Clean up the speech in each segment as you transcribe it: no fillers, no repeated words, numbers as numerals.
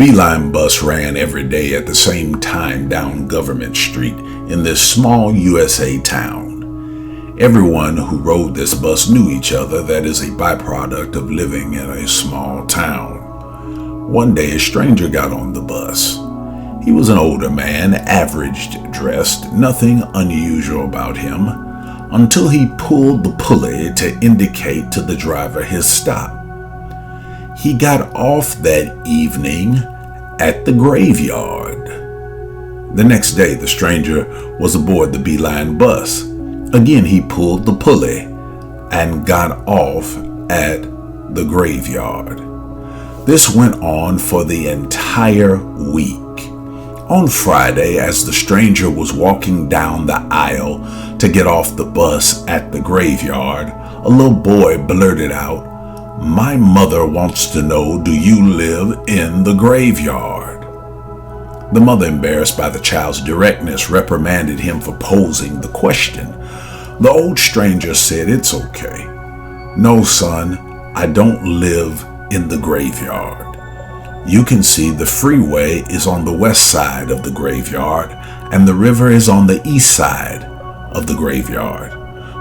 Beeline bus ran every day at the same time down Government Street in this small USA town. Everyone who rode this bus knew each other. That is a byproduct of living in a small town. One day a stranger got on the bus. He was an older man, average dressed, nothing unusual about him, until he pulled the pulley to indicate to the driver his stop. He got off that evening at the graveyard. The next day, the stranger was aboard the Beeline bus. Again, he pulled the pulley and got off at the graveyard. This went on for the entire week. On Friday, as the stranger was walking down the aisle to get off the bus at the graveyard, a little boy blurted out, "My mother wants to know, do you live in the graveyard?" The mother, embarrassed by the child's directness, reprimanded him for posing the question. The old stranger said, "It's okay. No, son, I don't live in the graveyard. You can see the freeway is on the west side of the graveyard and the river is on the east side of the graveyard.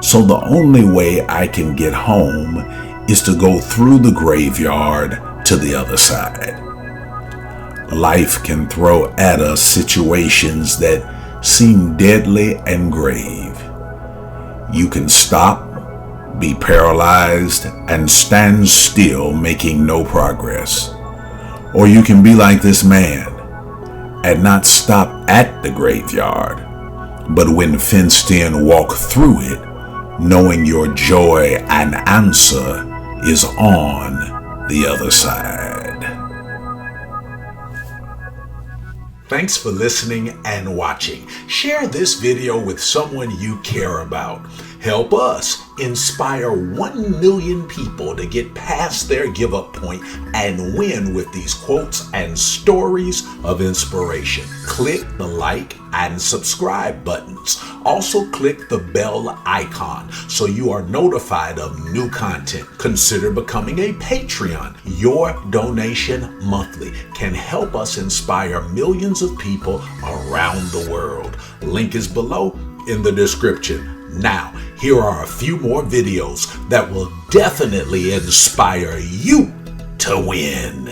So the only way I can get home is to go through the graveyard to the other side." Life can throw at us situations that seem deadly and grave. You can stop, be paralyzed, and stand still, making no progress. Or you can be like this man and not stop at the graveyard, but when fenced in, walk through it, knowing your joy and answer is on the other side. Thanks for listening and watching. Share this video with someone you care about. Help us inspire 1 million people to get past their give up point and win with these quotes and stories of inspiration. Click the like and subscribe buttons. Also click the bell icon so you are notified of new content. Consider becoming a Patreon. Your donation monthly can help us inspire millions of people around the world. Link is below in the description. Now, here are a few more videos that will definitely inspire you to win.